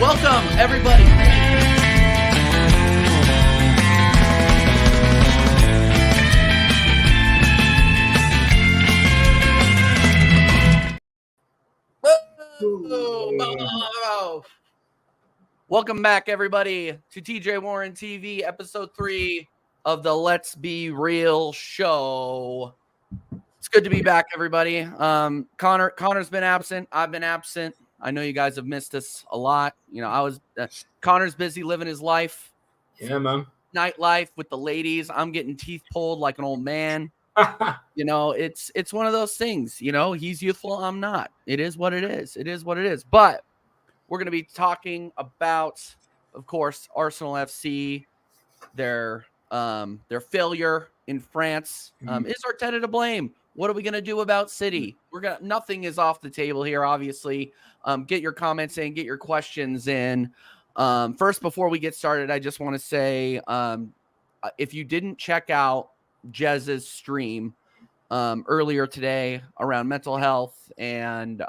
Welcome, everybody. Welcome back, everybody, to TJ Warren TV, episode 3 of the Let's Be Real show. It's good to be back, everybody. Connor's been absent. I've been absent. I know you guys have missed us a lot. You know, Connor's busy living his life. Yeah, man. Nightlife with the ladies. I'm getting teeth pulled like an old man. You know, it's one of those things. You know, he's youthful. I'm not. It is what it is. It is what it is. But we're going to be talking about, of course, Arsenal FC, their failure in France. Is Arteta to blame? What are we going to do about City? Nothing is off the table here, obviously. Get your comments in, get your questions in. First, before we get started, I just want to say, if you didn't check out Jez's stream earlier today around mental health and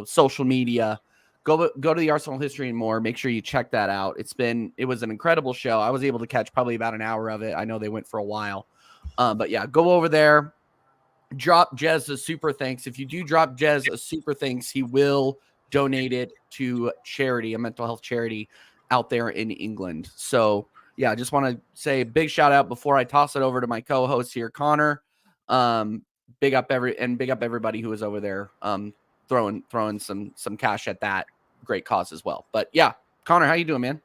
social media, go to the Arsenal History and More. Make sure you check that out. It was an incredible show. I was able to catch probably about an hour of it. I know they went for a while. But yeah, go over there. Drop Jez a super thanks. If you do drop Jez a super thanks, he will donate it to charity, a mental health charity out there in England. So yeah, I just want to say a big shout out before I toss it over to my co-host here, Connor. Big up everybody who was over there throwing some cash at that great cause as well. But yeah, Connor, how you doing, man?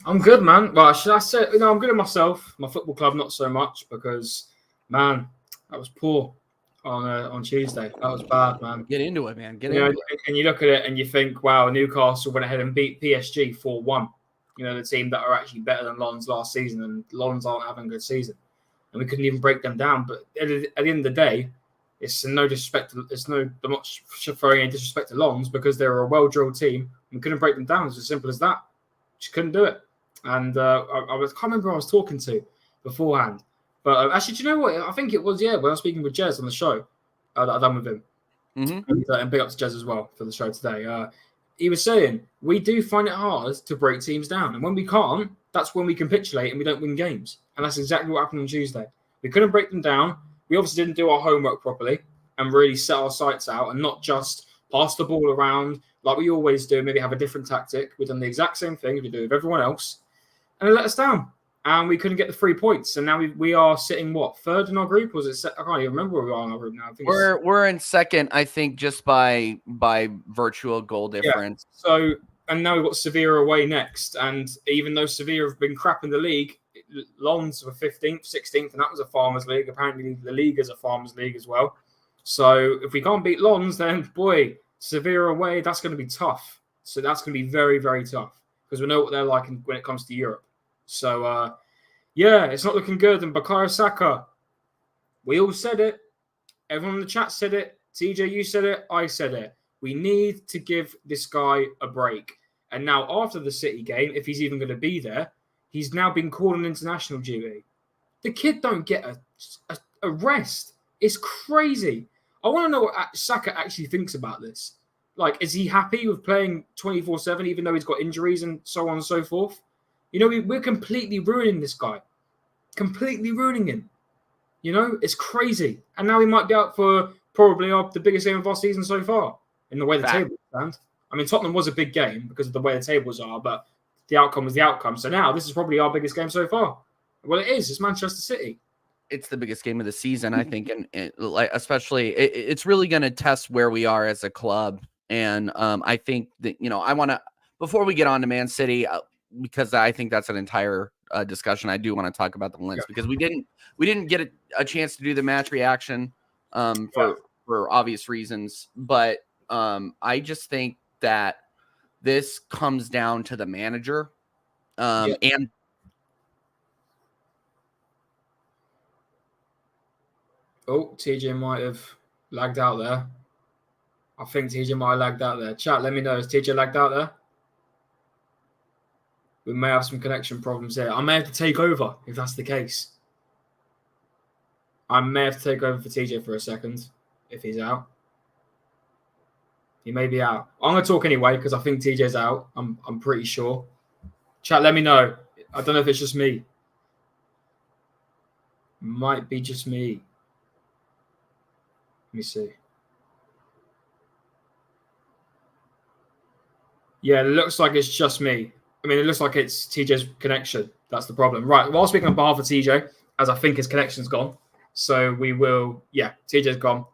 I'm good, man. Well, should I say, I'm good at myself. My football club, not so much, because, man, that was poor on Tuesday. That was bad, man. Get into it, man. Get into it. And you look at it and you think, wow, Newcastle went ahead and beat PSG 4-1. You know, the team that are actually better than Lens last season, and Lens aren't having a good season. And we couldn't even break them down. But at the end of the day, I'm not throwing any disrespect to Lens, because they're a well-drilled team. We couldn't break them down. It's as simple as that. Just couldn't do it. And I can't remember who I was talking to beforehand. But actually, do you know what? I think it was, when I was speaking with Jez on the show that I've done with him. Mm-hmm. And big up to Jez as well for the show today. He was saying, we do find it hard to break teams down. And when we can't, that's when we capitulate and we don't win games. And that's exactly what happened on Tuesday. We couldn't break them down. We obviously didn't do our homework properly and really set our sights out and not just pass the ball around like we always do, maybe have a different tactic. We've done the exact same thing we do with everyone else. And it let us down. And we couldn't get the 3 points. And now we are sitting, third in our group? Was it? I can't even remember where we are in our group now. I think we're in second, I think, just by virtual goal difference. Yeah. So, and now we've got Sevilla away next. And even though Sevilla have been crap in the league, Lens were 15th, 16th, and that was a Farmers League. Apparently, the league is a Farmers League as well. So, if we can't beat Lens, then, boy, Sevilla away, that's going to be tough. So, that's going to be very, very tough, because we know what they're like when it comes to Europe. So, it's not looking good. And Bukayo Saka, we all said it. Everyone in the chat said it. TJ, you said it. I said it. We need to give this guy a break. And now, after the City game, if he's even going to be there, he's now been called on international duty. The kid don't get a rest. It's crazy. I want to know what Saka actually thinks about this. Like, is he happy with playing 24/7, even though he's got injuries and so on and so forth? You know, we're completely ruining this guy. Completely ruining him. You know, it's crazy. And now he might be out for probably the biggest game of our season so far, in the way the table stands. I mean, Tottenham was a big game because of the way the tables are, but the outcome was the outcome. So now this is probably our biggest game so far. Well, it is. It's Manchester City. It's the biggest game of the season, I think. And especially, it's really going to test where we are as a club. And I think that, I want to, before we get on to Man City, because I think that's an entire discussion. I do want to talk about the Lens because we didn't get a chance to do the match reaction for obvious reasons. But I just think that this comes down to the manager and TJ might have lagged out there. I think TJ might have lagged out there. Chat, let me know. Is TJ lagged out there? We may have some connection problems here. I may have to take over if that's the case. I may have to take over for TJ for a second if he's out. He may be out. I'm going to talk anyway because I think TJ's out. I'm pretty sure. Chat, let me know. I don't know if it's just me. Might be just me. Let me see. Yeah, it looks like it's just me. I mean, it looks like it's TJ's connection. That's the problem. Right. While speaking on behalf of TJ, as I think his connection's gone. So we will, yeah, TJ's gone.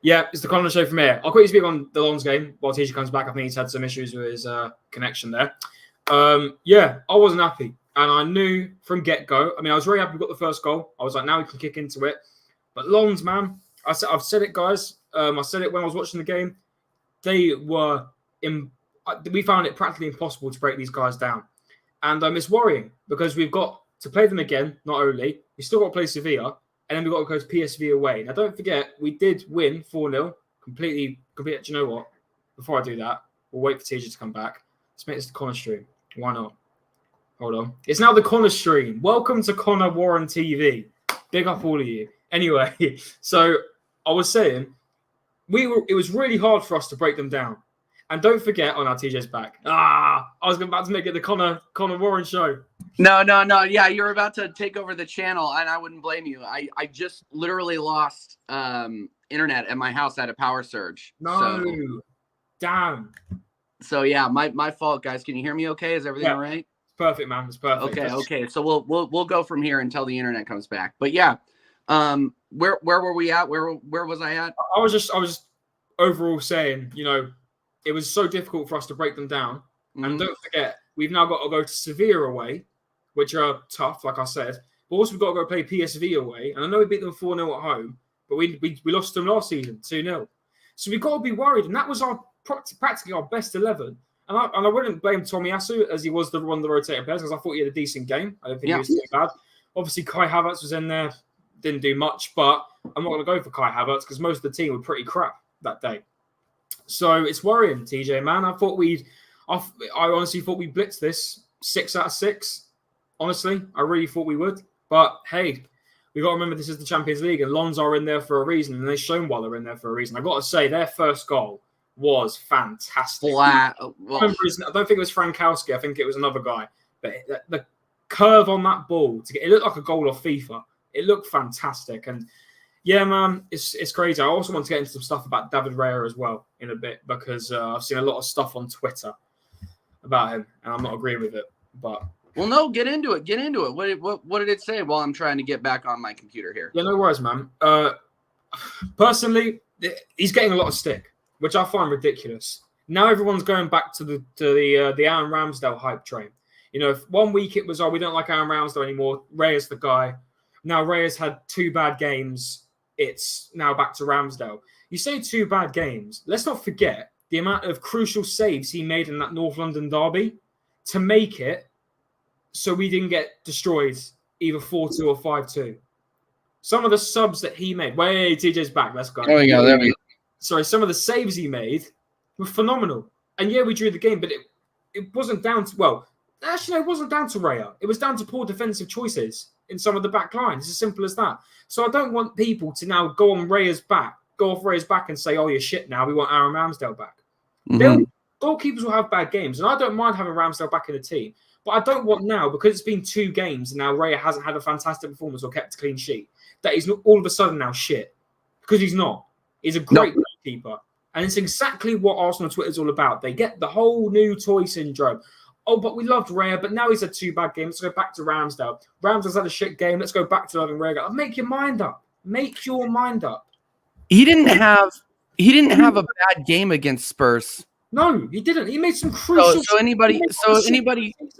Yeah, it's the Connor Show from here. I'll quickly speak on the Lons game while TJ comes back. I think he's had some issues with his connection there. Yeah, I wasn't happy. And I knew from get-go, I mean, I was very happy we got the first goal. I was like, now we can kick into it. But Lons, man, I've said it, guys. I said it when I was watching the game. They were we found it practically impossible to break these guys down. And it's worrying because we've got to play them again, not only. We still got to play Sevilla, and then we've got to go to PSV away. Now, don't forget, we did win 4-0. Completely. Do you know what? Before I do that, we'll wait for TJ to come back. Let's make this the Connor stream. Why not? Hold on. It's now the Connor stream. Welcome to Connor Warren TV. Big up all of you. Anyway, so I was saying, it was really hard for us to break them down. And don't forget, now TJ's back. I was about to make it the Connor Warren show. No. Yeah, you're about to take over the channel, and I wouldn't blame you. I just literally lost internet at my house at a power surge. No. Damn. So yeah, my fault, guys. Can you hear me okay? Is everything all right? Perfect, man. It's perfect. Okay. So we'll go from here until the internet comes back. But yeah, where were we at? Where was I at? I was just overall saying, it was so difficult for us to break them down. Mm-hmm. And don't forget, we've now got to go to Sevilla away, which are tough, like I said. But also we've got to go play PSV away. And I know we beat them 4-0 at home, but we lost them last season, 2-0. So we've got to be worried. And that was practically our best 11. And I wouldn't blame Tomiyasu as he was one of the rotating players because I thought he had a decent game. I don't think he was too bad. Obviously, Kai Havertz was in there, didn't do much, but I'm not going to go for Kai Havertz because most of the team were pretty crap that day. So it's worrying, TJ, man. I honestly thought we blitzed this 6 out of 6. Honestly, I really thought we would. But hey, we got to remember this is the Champions League and Lons are in there for a reason, and they've shown why they're in there for a reason. I got to say, their first goal was fantastic. I don't think it was Frankowski. I think it was another guy. But the curve on that ball, it looked like a goal off FIFA. It looked fantastic. And yeah, man, it's crazy. I also want to get into some stuff about David Raya as well in a bit because I've seen a lot of stuff on Twitter about him, and I'm not agreeing with it. But well, no, get into it. What did it say while I'm trying to get back on my computer here? Yeah, no worries, man. Personally, he's getting a lot of stick, which I find ridiculous. Now everyone's going back to the Aaron Ramsdale hype train. If 1 week it was, we don't like Aaron Ramsdale anymore. Raya's the guy. Now Raya's had 2 bad games. It's now back to Ramsdale. You say 2 bad games. Let's not forget the amount of crucial saves he made in that North London derby to make it so we didn't get destroyed either 4-2 or 5-2. Some of the subs that he made. Wait, TJ's back. Let's go. There we go. Sorry, some of the saves he made were phenomenal. And yeah, we drew the game, but it wasn't down to, it wasn't down to Raya. It was down to poor defensive choices in some of the back line. It's as simple as that. So I don't want people to now go off Raya's back and say, oh, you're shit now. We want Aaron Ramsdale back. Mm-hmm. Goalkeepers will have bad games, and I don't mind having Ramsdale back in the team. But I don't want now, because it's been 2 games, and now Raya hasn't had a fantastic performance or kept a clean sheet, that he's all of a sudden now shit. Because he's not. He's a great goalkeeper. And it's exactly what Arsenal Twitter is all about. They get the whole new toy syndrome. Oh, but we loved Raya, but now he's had 2 bad games. Let's go back to Ramsdale. Ramsdale's had a shit game. Let's go back to loving Raya. Make your mind up. Make your mind up. He didn't have a bad game against Spurs. No, he didn't. He made some crucial. Anybody,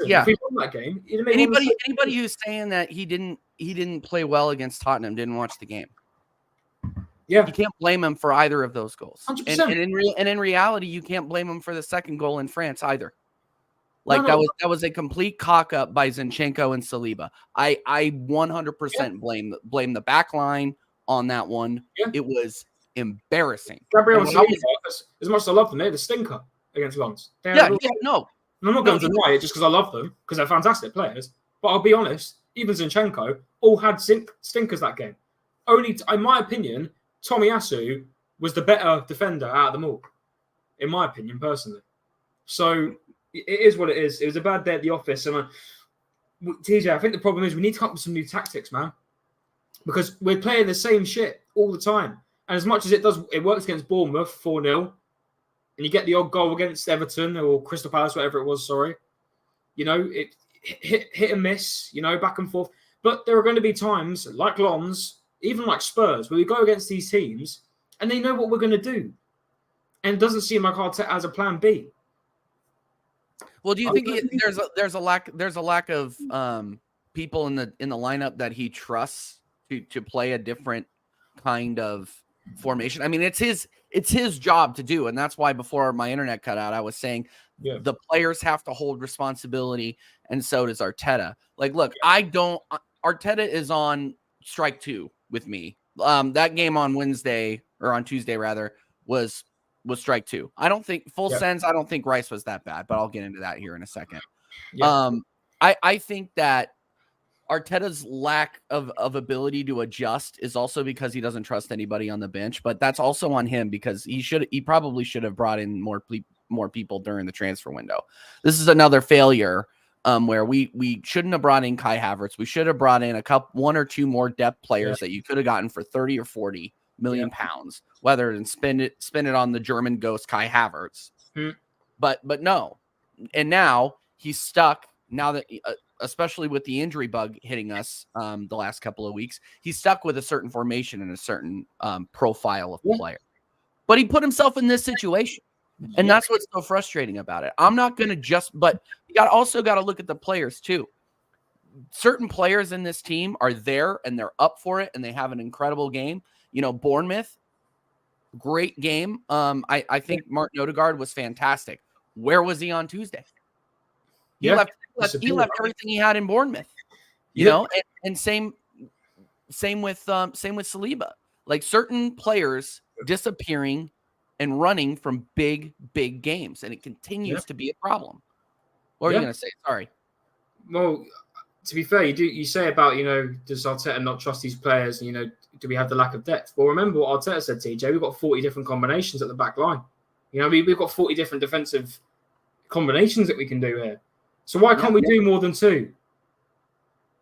yeah. If we won that game, anybody who's saying that he didn't play well against Tottenham didn't watch the game. Yeah, you can't blame him for either of those goals. 100%. And in reality, you can't blame him for the second goal in France either. That was a complete cock up by Zinchenko and Saliba. I 100% blame the back line on that one. Yeah. It was embarrassing. Gabriel and Saliba, as much as I love them, they had a stinker against Lens. No. I'm not going to deny it just because I love them, because they're fantastic players. But I'll be honest, even Zinchenko all had stinkers that game. Only, in my opinion, Tomiyasu was the better defender out of them all. in my opinion, personally. So it is what it is. It was a bad day at the office. And TJ, I think the problem is we need to come up with some new tactics, man. Because we're playing the same shit all the time. And as much as it works against Bournemouth 4-0, and you get the odd goal against Everton or Crystal Palace, whatever it was, sorry. You know, it hit and miss, you know, back and forth. But there are going to be times, like Lons, even like Spurs, where we go against these teams, and they know what we're going to do. And it doesn't seem like Arteta has a plan B. Well, do you think there's a lack of people in the lineup that he trusts to play a different kind of formation? I mean, it's his job to do, and that's why before my internet cut out, I was saying the players have to hold responsibility, and so does Arteta. Like, look, Arteta is on strike 2 with me. That game on Wednesday or on Tuesday rather was strike 2. I don't think sense. I don't think Rice was that bad, but I'll get into that here in a second. I think that Arteta's lack of ability to adjust is also because he doesn't trust anybody on the bench, but that's also on him because he probably should have brought in more people during the transfer window. This is another failure where we shouldn't have brought in Kai Havertz. We should have brought in one or two more depth players that you could have gotten for 30 or 40 million pounds, whether and spend it on the German ghost Kai Havertz. But no. And now he's stuck now that especially with the injury bug hitting us the last couple of weeks, he's stuck with a certain formation and a certain profile of player. But he put himself in this situation. And that's what's so frustrating about it. I'm not going to but you also got to look at the players too. Certain players in this team are there and they're up for it and they have an incredible game. You know, Bournemouth, great game. I think Martin Odegaard was fantastic. Where was he on Tuesday? He left everything he had in Bournemouth. You know, and same with Saliba. Like certain players disappearing and running from big games, and it continues to be a problem. What are you going to say? Sorry. Well, to be fair, you say about, you know, does Arteta not trust these players? And, you know, do we have the lack of depth? Well, remember what Arteta said, TJ. We've got 40 different combinations at the back line. You know, we've got 40 different defensive combinations that we can do here. So why can't we do more than 2?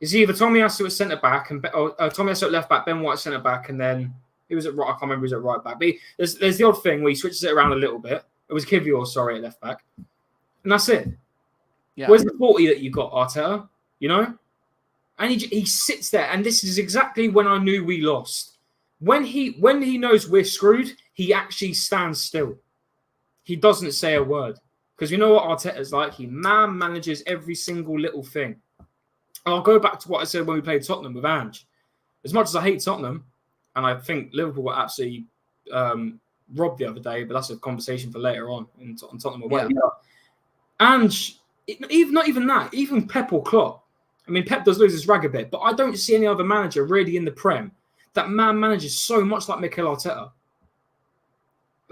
It's either Tomiyasu at centre back and Tomiyasu at left back, Ben White centre back, and then he was at right. I can't remember who was at right back. But there's the odd thing where he switches it around a little bit. It was Kivior, sorry, at left back, and that's it. Yeah. Where's the 40 that you got, Arteta? You know, and he sits there, and this is exactly when I knew we lost. When he knows we're screwed, he actually stands still. He doesn't say a word. Because you know what Arteta's like? He manages every single little thing. And I'll go back to what I said when we played Tottenham with Ange. As much as I hate Tottenham, and I think Liverpool were absolutely robbed the other day, but that's a conversation for later on in Tottenham away. Ange, not even that, even Pep or Klopp. I mean, Pep does lose his rag a bit, but I don't see any other manager really in the Prem that manages so much like Mikel Arteta.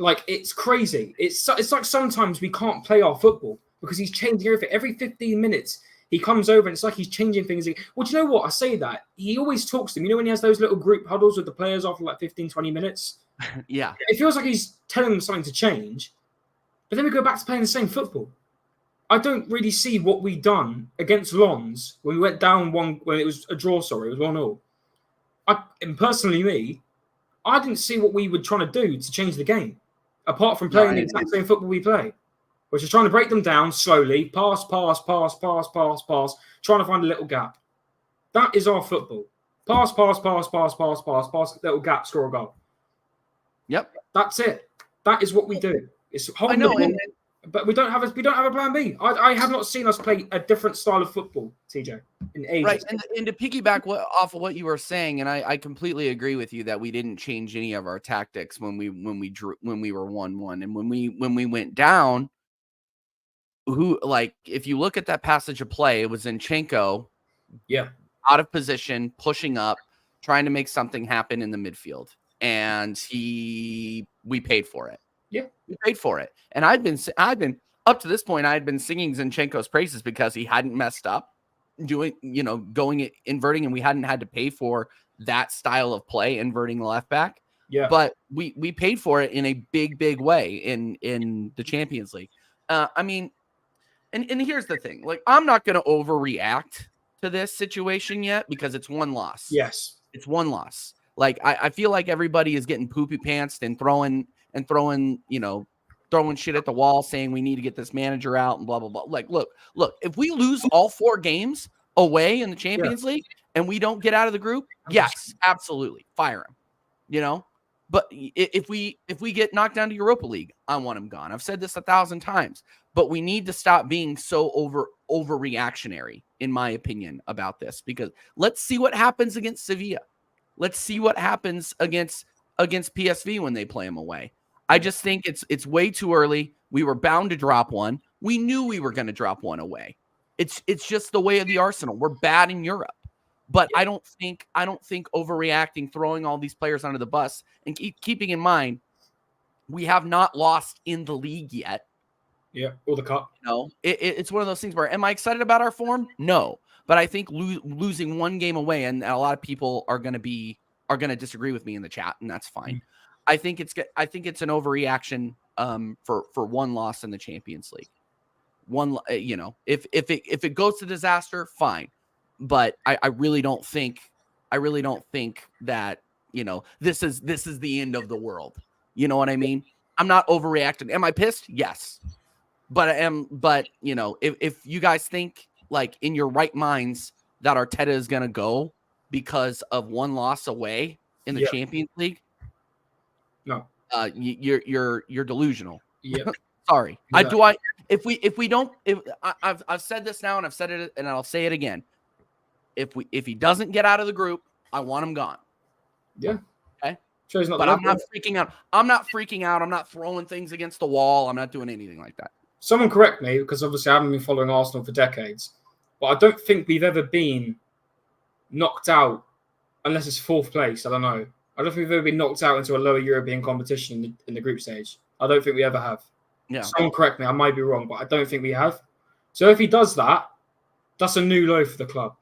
Like, it's crazy. It's like sometimes we can't play our football because he's changing everything. Every 15 minutes, he comes over and it's like he's changing things. Well, do you know what? I say that. He always talks to them. You know when he has those little group huddles with the players after like 15, 20 minutes? Yeah. It feels like he's telling them something to change. But then we go back to playing the same football. I don't really see what we done against Lons when we went down when it was a draw, sorry, it was 1-0. And personally, me, I didn't see what we were trying to do to change the game. Apart from playing the exact same football we play, which is trying to break them down slowly, pass, trying to find a little gap. That is our football. Pass, little gap, score a goal. Yep. That's it. That is what we do. It's holding the ball, but we don't have a plan B. I have not seen us play a different style of football, TJ, in ages. Right, and to piggyback off of what you were saying, and I completely agree with you that we didn't change any of our tactics when we were 1-1, and when we went down. If you look at that passage of play, it was Zinchenko, out of position, pushing up, trying to make something happen in the midfield, and we paid for it. Yeah, we paid for it, and I've been up to this point. I had been singing Zinchenko's praises because he hadn't messed up, inverting, and we hadn't had to pay for that style of play, inverting the left back. Yeah. But we paid for it in a big way in the Champions League. I mean, and here's the thing. Like, I'm not going to overreact to this situation yet because it's one loss. Yes. It's one loss. Like, I feel like everybody is getting poopy pantsed and throwing shit at the wall saying we need to get this manager out and blah, blah, blah. Like, look, if we lose all 4 games away in the Champions League and we don't get out of the group, yes, absolutely. Fire him, But if we get knocked down to Europa League, I want him gone. I've said this 1,000 times, but we need to stop being so overreactionary, in my opinion, about this, because let's see what happens against Sevilla. Let's see what happens against PSV when they play them away. I just think it's way too early. We were bound to drop one. We knew we were going to drop one away. It's just the way of the Arsenal. We're bad in Europe. But I don't think overreacting, throwing all these players under the bus, and keeping in mind, we have not lost in the league yet. Yeah, or the cup. No, it's one of those things where, am I excited about our form? No, but I think losing one game away, and a lot of people are going to disagree with me in the chat, and that's fine. Mm-hmm. I think it's an overreaction for one loss in the Champions League. One, if it goes to disaster, fine. But I really don't think that, this is the end of the world. You know what I mean? I'm not overreacting. Am I pissed? Yes. But I am, if you guys think, like, in your right minds that Arteta is going to go because of one loss away in the Champions League, no, you're delusional. Yeah. Sorry. Exactly. I've said this now, and I've said it, and I'll say it again. If he doesn't get out of the group, I want him gone. Yeah. Okay. Sure, but I'm not freaking out. I'm not throwing things against the wall. I'm not doing anything like that. Someone correct me, because obviously I haven't been following Arsenal for decades, but I don't think we've ever been knocked out unless it's 4th place. I don't know. I don't think we've ever been knocked out into a lower European competition in the group stage. I don't think we ever have. Yeah. Someone correct me. I might be wrong, but I don't think we have. So if he does that, that's a new low for the club.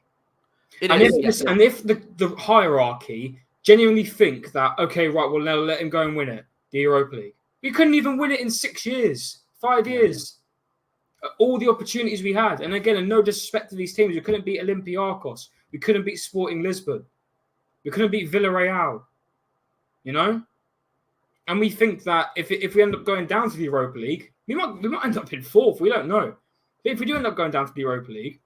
And if the hierarchy genuinely think that, okay, right, well, now let him go and win it, the Europa League. We couldn't even win it in 6 years, 5 years. All the opportunities we had. And again, and no disrespect to these teams, we couldn't beat Olympiacos. We couldn't beat Sporting Lisbon. We couldn't beat Villarreal. And we think that if we end up going down to the Europa League, we might end up in 4th. We don't know. But if we do end up going down to the Europa League,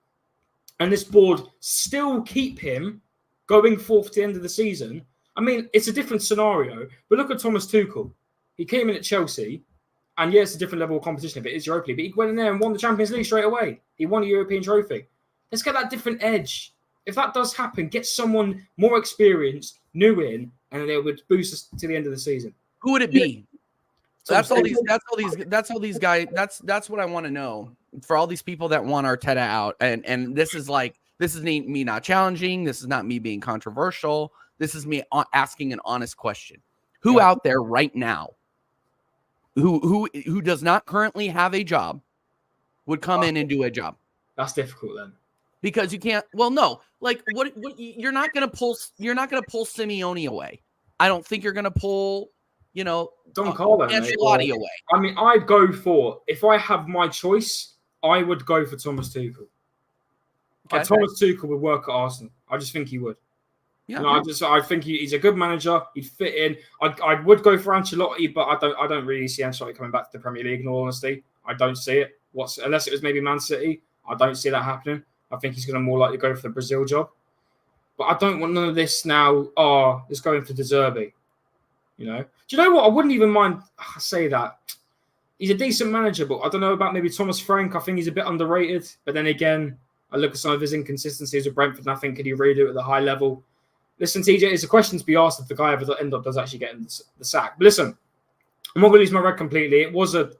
and this board still keep him going 4th to the end of the season, I mean, it's a different scenario. But look at Thomas Tuchel. He came in at Chelsea, and it's a different level of competition, but it's Europa League. But he went in there and won the Champions League straight away. He won a European trophy. Let's get that different edge. If that does happen, get someone more experienced, new in, and it would boost us to the end of the season. Who would it be? That's all these guys. That's what I want to know. For all these people that want Arteta out, and this is me not challenging. This is not me being controversial. This is me asking an honest question. Who out there right now, who does not currently have a job, would come in and do a job? That's difficult then, because you can't. Well, no, like what you're not gonna pull Simeone away. I don't think you're gonna pull. Don't call them Ancelotti away. I mean, I'd go for, if I have my choice, I would go for Thomas Tuchel. Okay. Thomas Tuchel would work at Arsenal. I just think he would. Yeah. I think he's a good manager. He'd fit in. I would go for Ancelotti, but I don't really see Ancelotti coming back to the Premier League. In all honesty, I don't see it. Unless it was maybe Man City, I don't see that happening. I think he's going to more likely go for the Brazil job. But I don't want none of this now. Oh, it's going for De Zerbi. Do you know what? I wouldn't even mind. I say that he's a decent manager, but I don't know about maybe Thomas Frank. I think he's a bit underrated. But then again, I look at some of his inconsistencies with Brentford, and I think, could he really do it at the high level? Listen, TJ, it's a question to be asked if the guy ever does actually get the sack. But listen, I'm not going to lose my red completely. It was a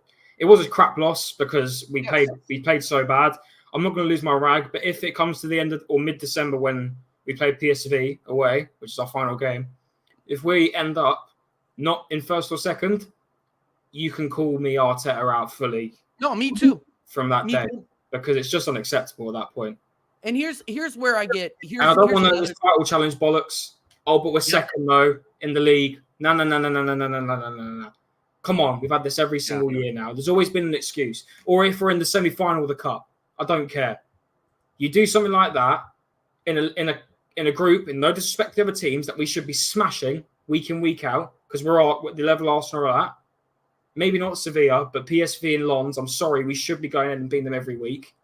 crap loss because we played so bad. I'm not going to lose my rag. But if it comes to the end of or mid-December when we play PSV away, which is our final game, if we end up not in 1st or 2nd, you can call me Arteta out fully. No, me too. From that day, because it's just unacceptable at that point. And here's where I get. I don't want this title challenge bollocks. Oh, but we're second though in the league. No. Come on, we've had this every single year now. There's always been an excuse. Or if we're in the semi-final of the cup, I don't care. You do something like that in a group, in no disrespect to other teams, that we should be smashing week in, week out, because we're all at the level Arsenal are at. Maybe not Sevilla, but PSV and Lens, I'm sorry, we should be going in and beating them every week.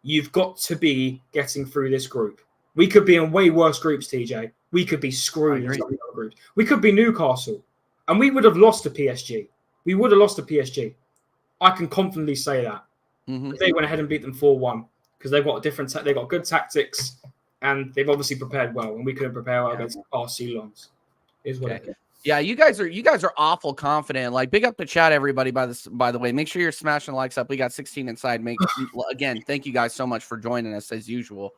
You've got to be getting through this group. We could be in way worse groups, TJ. We could be screwed in some other groups. We could be Newcastle, and we would have lost to PSG. We would have lost to PSG. I can confidently say that. Mm-hmm. They went ahead and beat them 4-1 because they've got they've got good tactics, and they've obviously prepared well, and we couldn't prepare well against RC Lens. Is what it is. Yeah, you guys are awful confident. Like, big up the chat, everybody. By the way, make sure you're smashing likes up. We got 16 inside. Again, thank you guys so much for joining us as usual.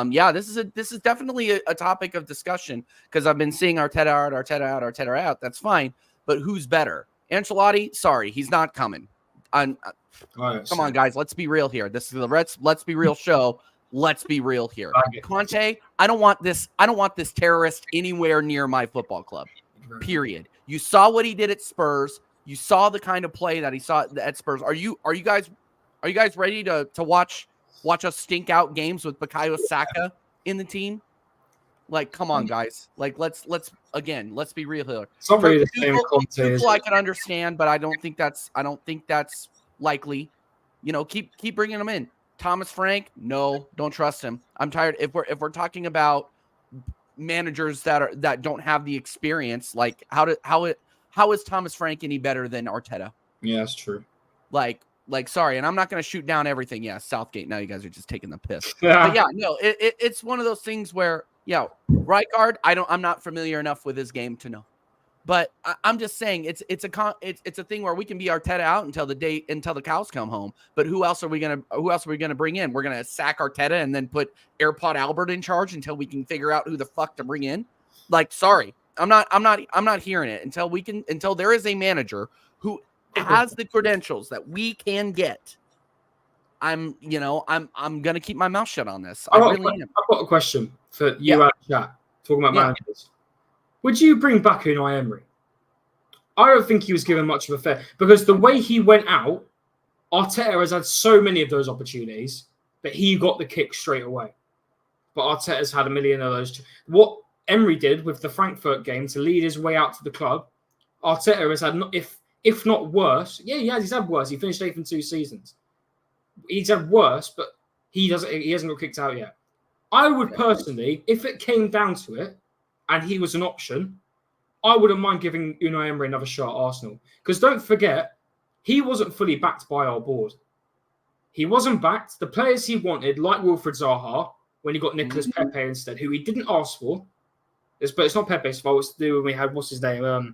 Yeah, this is definitely a topic of discussion because I've been seeing Arteta out. That's fine, but who's better? Ancelotti? Sorry, he's not coming. Come on, guys. Let's be real here. This is the Let's Be Real show. Let's be real here. Conte, I don't want this terrorist anywhere near my football club. Period. You saw what he did at Spurs. You saw the kind of play that he saw at Spurs. Are you guys ready to watch us stink out games with Bukayo Saka in the team? Like, come on, guys. Like, let's be real here. It's not really the same Conte. I can understand, but I don't think that's likely. You know, keep bringing them in. Thomas Frank, no, don't trust him. I'm tired. If we're talking about managers that don't have the experience, like how is Thomas Frank any better than Arteta? Yeah, that's true. Like sorry, and I'm not going to shoot down everything. Yeah, Southgate. Now you guys are just taking the piss. But yeah, no, it's one of those things where Rijkaard, I'm not familiar enough with his game to know. But I'm just saying it's a thing where we can be Arteta out until the cows come home. But who else are we gonna bring in? We're gonna sack Arteta and then put AirPod Albert in charge until we can figure out who the fuck to bring in. Like, sorry, I'm not hearing it until there is a manager who has the credentials that we can get. I'm gonna keep my mouth shut on this. I really am. I've got a question for you out of chat. Talking about managers. Would you bring back Unai Emery? I don't think he was given much of a fair, because the way he went out, Arteta has had so many of those opportunities, but he got the kick straight away. But Arteta's had a million of those. What Emery did with the Frankfurt game to lead his way out to the club, Arteta has had, if not worse, he's had worse. He finished 8th in 2 seasons. He's had worse, but he hasn't got kicked out yet. I would personally, if it came down to it, and he was an option, I wouldn't mind giving Unai Emery another shot at Arsenal. Because don't forget, he wasn't fully backed by our board. He wasn't backed. The players he wanted, like Wilfried Zaha, when he got Nicolas Pepe instead, who he didn't ask for. But it's not Pepe's fault. It's to do when we had, what's his name?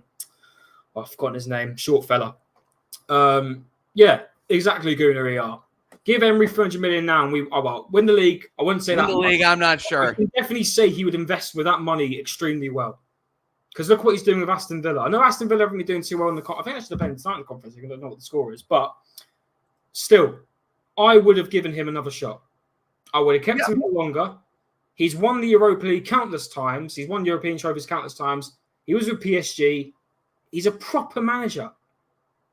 I've forgotten his name. Short fella. Yeah, exactly, Gunnar. Give Emery 300 million now and we win the league. I wouldn't say win the league. I'm not sure. I can definitely say he would invest with that money extremely well. Because look what he's doing with Aston Villa. I know Aston Villa haven't been doing too well in the conference. I think I should have played tonight in the conference. I don't know what the score is. But still, I would have given him another shot. I would have kept him for longer. He's won the Europa League countless times. He's won European trophies countless times. He was with PSG. He's a proper manager.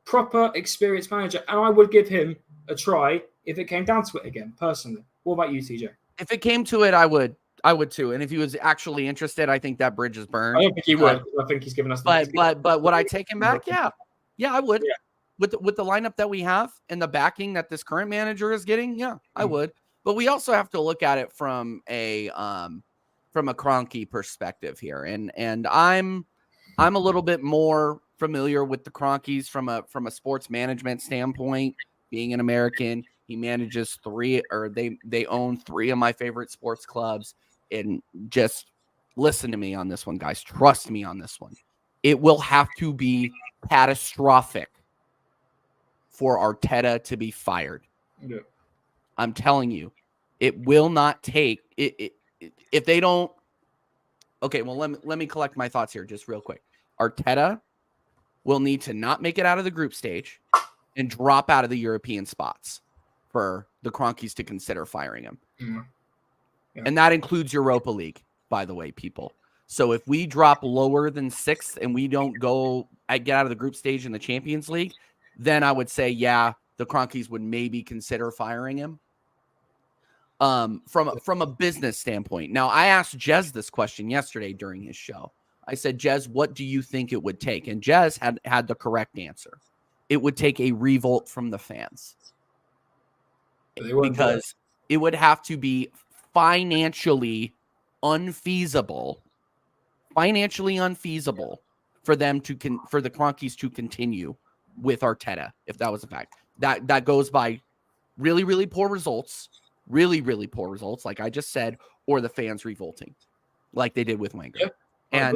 Proper experienced manager. And I would give him a try if it came down to it again, personally. What about you, TJ? If it came to it, I would too. And if he was actually interested, I think that bridge is burned. I don't think he would. I think he's given us. But would I take him back? Yeah, I would. Yeah. With the lineup that we have and the backing that this current manager is getting, yeah, I would. But we also have to look at it from a Kroenke perspective here, and I'm a little bit more familiar with the Kroenkes from a sports management standpoint. Being an American, he manages they own 3 of my favorite sports clubs. And just listen to me on this one, guys. Trust me on this one. It will have to be catastrophic for Arteta to be fired. Yeah. I'm telling you, it will not take it if they don't. Okay, well, let me collect my thoughts here just real quick. Arteta will need to not make it out of the group stage and drop out of the European spots for the Kroenkes to consider firing him. Mm-hmm. Yeah. And that includes Europa League, by the way, people. So if we drop lower than 6th and we don't get out of the group stage in the Champions League, then I would say, yeah, the Kroenkes would maybe consider firing him. From a business standpoint. Now, I asked Jez this question yesterday during his show. I said, Jez, what do you think it would take? And Jez had the correct answer. It would take a revolt from the fans. Because it would have to be financially unfeasible for them for the Kroenkes to continue with Arteta, if that was a fact. That goes by really, really poor results, like I just said, or the fans revolting, like they did with Wenger. Yeah,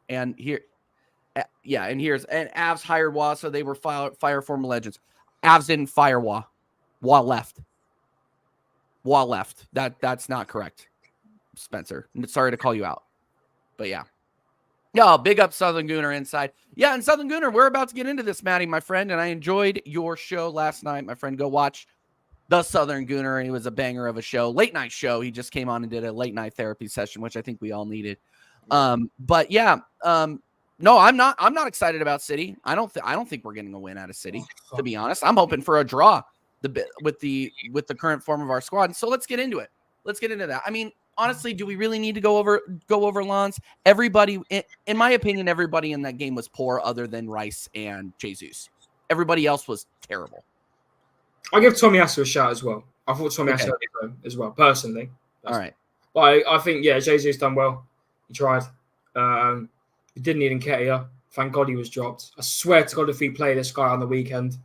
and Avs hired Wah, so they were fire former legends. Avs didn't fire Wah. Wah left. That's not correct, Spencer. Sorry to call you out, but yeah. No, big up Southern Gooner inside. Yeah, and Southern Gooner, we're about to get into this, Maddie, my friend, and I enjoyed your show last night, my friend. Go watch the Southern Gooner. It was a banger of a show, late night show. He just came on and did a late night therapy session, which I think we all needed. But yeah, no, I'm not excited about City. I don't think we're getting a win out of City, to be honest. I'm hoping for a draw with the current form of our squad. So let's get into it. Let's get into that. I mean, honestly, do we really need to go over Lons? Everybody, in my opinion, everybody in that game was poor other than Rice and Jesus. Everybody else was terrible. I'll give Tommy Asa a shout as well. I thought Tommy Asa did as well, personally. All right. But I think, yeah, Jesus done well. He tried. He didn't need Nketiah. Thank God he was dropped. I swear to God, if we play this guy on the weekend,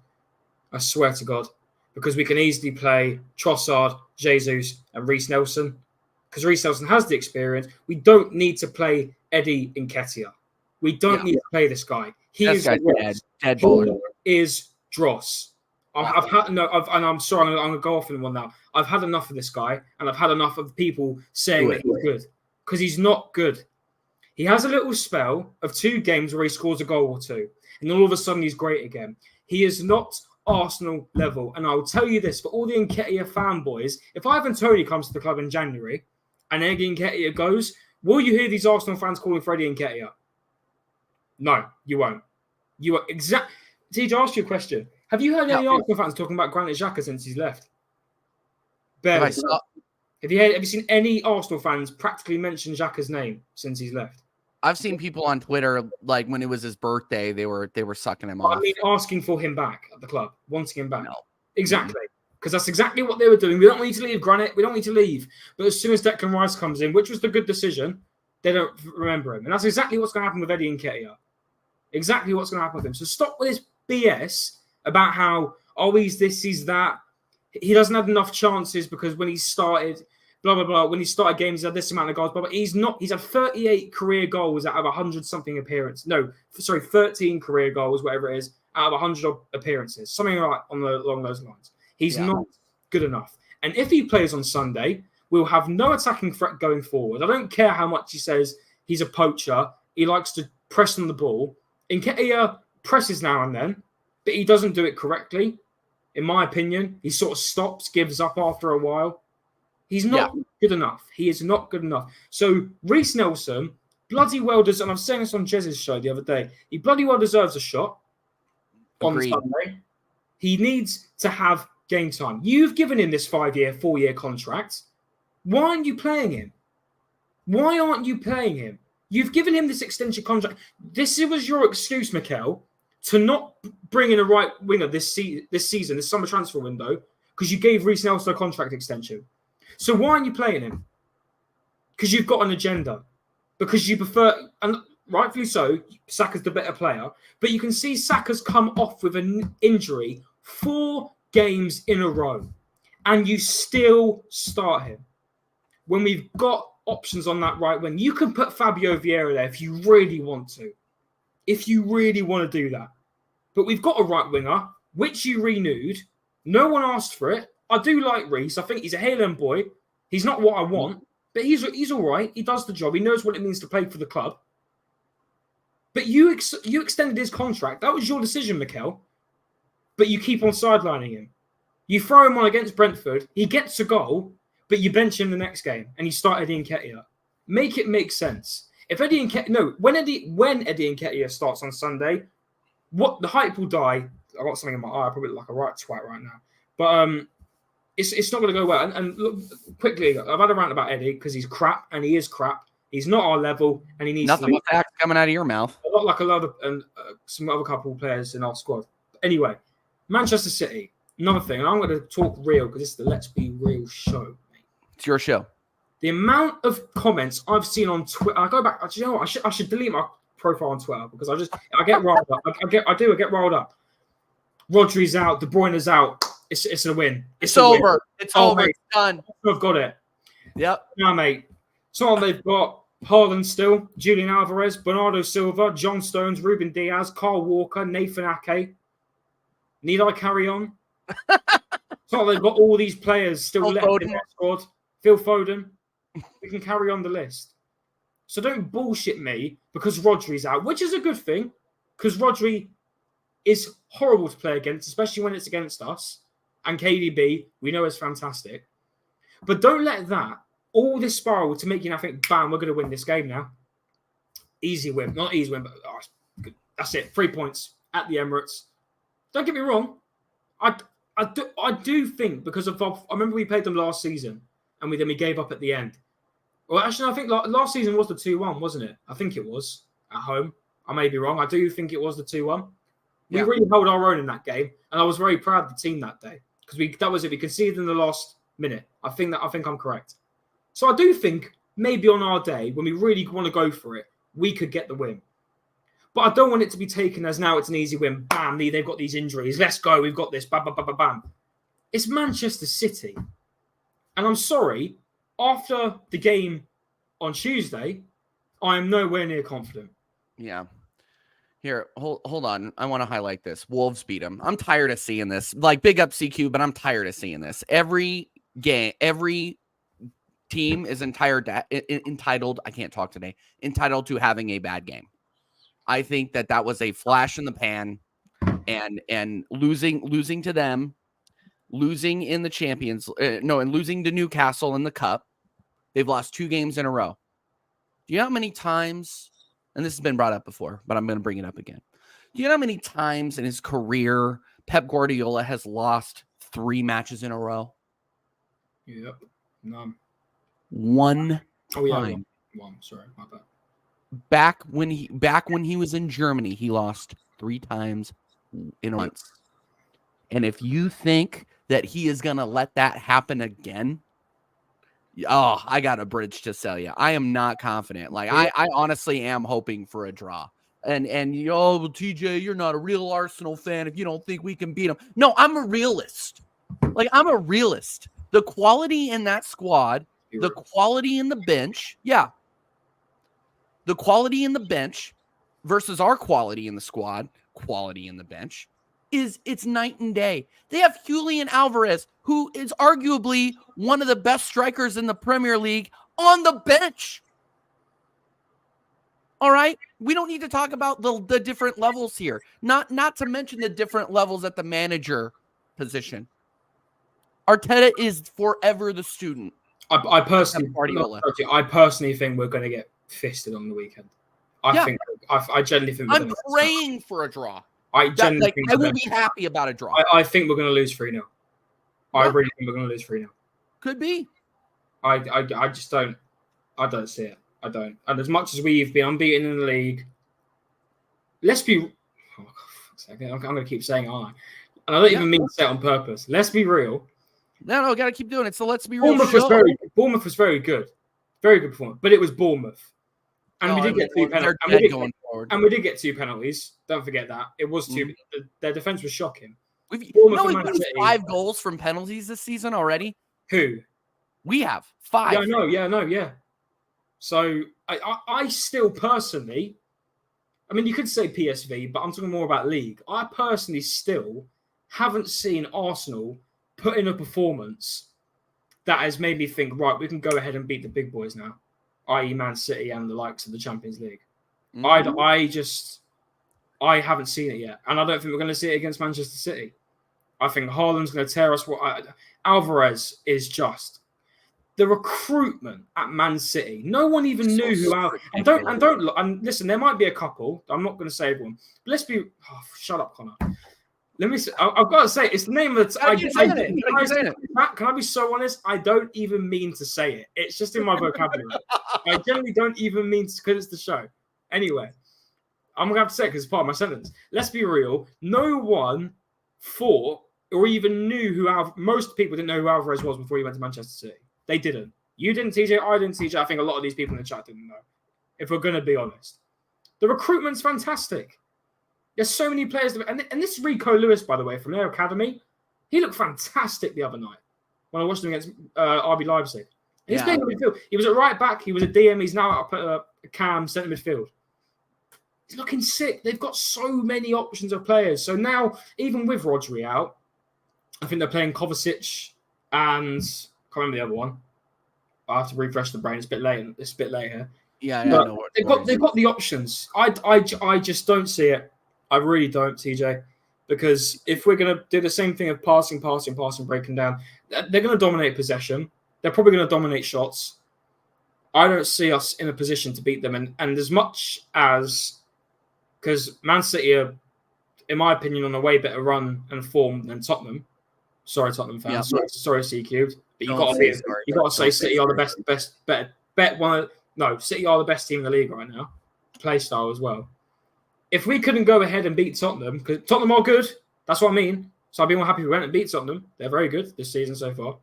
I swear to God, because we can easily play Trossard, Jesus, and Reece Nelson. Because Reece Nelson has the experience. We don't need to play Eddie Nketiah. We don't need to play this guy. He is dead baller. He is dross. And I'm sorry, I'm going to go off in one now. I've had enough of this guy, and I've had enough of people saying that he's good. Because he's not good. He has a little spell of 2 games where he scores a goal or 2. And then all of a sudden, he's great again. He is not Arsenal level. And I will tell you this, for all the Nketiah fanboys, if Ivan Toney comes to the club in January and Eddie Nketiah goes, will you hear these Arsenal fans calling for Eddie Nketiah? No, you won't. You are exactly. TJ, ask you a question. Have you heard any Arsenal fans talking about Granit Xhaka since he's left? Barely. Have you seen any Arsenal fans practically mention Xhaka's name since he's left? I've seen people on Twitter, like when it was his birthday, they were sucking him off. I mean, asking for him back at the club, wanting him back. No. Exactly. Because that's exactly what they were doing. We don't need to leave Granit. We don't need to leave. But as soon as Declan Rice comes in, which was the good decision, they don't remember him. And that's exactly what's going to happen with Eddie Nketiah. Exactly what's going to happen with him. So stop with this BS about how, he's this, he's that. He doesn't have enough chances because when he started, blah, blah, blah. When he started games, he had this amount of goals. But he's not. He's had 38 career goals out of 100-something appearances. 13 career goals, whatever it is, out of 100 appearances. Something along those lines. He's not good enough. And if he plays on Sunday, we'll have no attacking threat going forward. I don't care how much he says he's a poacher. He likes to press on the ball. Nketiah presses now and then, but he doesn't do it correctly. In my opinion, he sort of stops, gives up after a while. He's not good enough. He is not good enough. So Reece Nelson bloody well deserves, and I was saying this on Jez's show the other day, he bloody well deserves a shot on Sunday. He needs to have game time. You've given him this 4-year contract. Why aren't you playing him? Why aren't you playing him? You've given him this extension contract. This was your excuse, Mikel, to not bring in a right winger this season, this summer transfer window, because you gave Reece Nelson a contract extension. So why aren't you playing him? Because you've got an agenda. Because you prefer, and rightfully so, Saka's the better player, but you can see Saka's come off with an injury 4 games in a row, and you still start him. When we've got options on that right wing, you can put Fabio Vieira there if you really want to. If you really want to do that. But we've got a right winger, which you renewed. No one asked for it. I do like Reece. I think he's a Highland boy. He's not what I want, but he's all right. He does the job. He knows what it means to play for the club. But you extended his contract. That was your decision, Mikel. But you keep on sidelining him. You throw him on against Brentford. He gets a goal, but you bench him the next game and you start Eddie Nketiah. Make it make sense. when Eddie Nketiah starts on Sunday, what the hype will die. I got something in my eye. I probably look like a right twat right now, but it's not going to go well. And look, quickly, I've had a rant about Eddie because he's crap, and he is crap. He's not our level, and he needs nothing to leave. but facts coming out of your mouth. A lot like a lot of and some other couple of players in our squad. Anyway, Manchester City. Another thing, and I'm going to talk real because this is the Let's Be Real show. Mate. It's your show. The amount of comments I've seen on Twitter, I go back. You know what? I should delete my profile on Twitter because I get riled up. I get riled up. Rodri's out. De Bruyne's out. It's a win. It's over. Win. It's over. Mate, it's done. I've got it. Yep. Now, mate. So they've got Haaland still, Julian Alvarez, Bernardo Silva, John Stones, Ruben Diaz, Carl Walker, Nathan Ake. Need I carry on? So they've got all these players still left in their squad. Phil Foden. We can carry on the list. So don't bullshit me because Rodri's out, which is a good thing because Rodri is horrible to play against, especially when it's against us. And KDB, we know is fantastic. But don't let that, all this spiral to make you now think, bam, we're going to win this game now. Easy win. Not easy win, but that's it. 3 points at the Emirates. Don't get me wrong. I do think because of I remember we played them last season and we gave up at the end. Well, actually, I think last season was the 2-1, wasn't it? I think it was at home. I may be wrong. I do think it was the 2-1. We really held our own in that game, and I was very proud of the team that day because that was it. We conceded in the last minute. I think I'm correct. So I do think maybe on our day when we really want to go for it, we could get the win. But I don't want it to be taken as now it's an easy win. Bam, they've got these injuries. Let's go. We've got this. Bam, bam, bam, bam, bam. It's Manchester City. And I'm sorry, after the game on Tuesday, I am nowhere near confident. Yeah. Here, hold on. I want to highlight this. Wolves beat them. I'm tired of seeing this. Like, big up CQ, but I'm tired of seeing this. Every game, every team is entitled, I can't talk today, entitled to having a bad game. I think that was a flash in the pan and losing to them, losing in the Champions, and losing to Newcastle in the Cup. They've lost 2 games in a row. Do you know how many times, and this has been brought up before, but I'm going to bring it up again. Do you know how many times in his career Pep Guardiola has lost 3 matches in a row? Yep. None. 1 Oh, yeah. time. One. Sorry about that. Back when he was in Germany, he lost 3 times in a month. And if you think that he is going to let that happen again, I got a bridge to sell you. I am not confident. Like I honestly am hoping for a draw. And TJ, you're not a real Arsenal fan if you don't think we can beat them. No, I'm a realist. Like I'm a realist. The quality in that squad, the quality in the bench, the quality in the bench versus our quality in the squad, quality in the bench, it's night and day. They have Julian Alvarez, who is arguably one of the best strikers in the Premier League, on the bench. All right? We don't need to talk about the different levels here. Not to mention the different levels at the manager position. Arteta is forever the student. I personally think we're going to get fisted on the weekend. I genuinely think I'm praying for a draw. I will be happy about a draw. I think we're going to lose 3-0. I really think we're going to lose 3-0. Could be. I just don't. I don't see it. I don't. And as much as we've been unbeaten in the league, let's be. Oh, I'm going to keep saying I. And I don't even mean to say it on purpose. Let's be real. No, got to keep doing it. So let's be real. Bournemouth was very good. Very good performance. But it was Bournemouth. And we did get 2 penalties. And we did get 2 penalties. Don't forget that. It was 2. Mm-hmm. Their defense was shocking. We've 5 goals from penalties this season already. Who? We have 5. Yeah, I know. So I still personally, I mean, you could say PSV, but I'm talking more about league. I personally still haven't seen Arsenal put in a performance that has made me think, right, we can go ahead and beat the big boys now, i.e. Man City and the likes of the Champions League. Mm-hmm. I haven't seen it yet. And I don't think we're going to see it against Manchester City. I think Haaland's going to tear us. Alvarez is just... the recruitment at Man City. No one even knew who our and listen, there might be a couple. I'm not going to say everyone. But let's be shut up, Connor. Let me say, I've got to say it's the name of the can I be so honest? I don't even mean to say it. It's just in my vocabulary. I generally don't even mean to, because it's the show. Anyway, I'm going to have to say it because it's part of my sentence. Let's be real. No one thought or even knew most people didn't know who Alvarez was before he went to Manchester City. They didn't. You didn't, TJ. I didn't, TJ. I think a lot of these people in the chat didn't know. If we're going to be honest. The recruitment's fantastic. There's so many players. And this is Rico Lewis, by the way, from their academy. He looked fantastic the other night when I watched him against RB Leipzig. He's playing in midfield. He was at right back. He was a DM. He's now up at cam, centre midfield. He's looking sick. They've got so many options of players. So now, even with Rodri out, I think they're playing Kovacic and I can't remember the other one. I have to refresh the brain. It's a bit late here. Yeah, no, they've got the options. I just don't see it. I really don't, TJ. Because if we're going to do the same thing of passing, breaking down, they're going to dominate possession. They're probably going to dominate shots. I don't see us in a position to beat them. And as much as, because Man City are, in my opinion, on a way better run and form than Tottenham. Sorry, Tottenham fans. Yeah. Sorry, C Cubed. But you got to say City are the City are the best team in the league right now. Play style as well. If we couldn't go ahead and beat Tottenham, because Tottenham are good, that's what I mean. So I'd be more happy if we went and beat Tottenham. They're very good this season so far.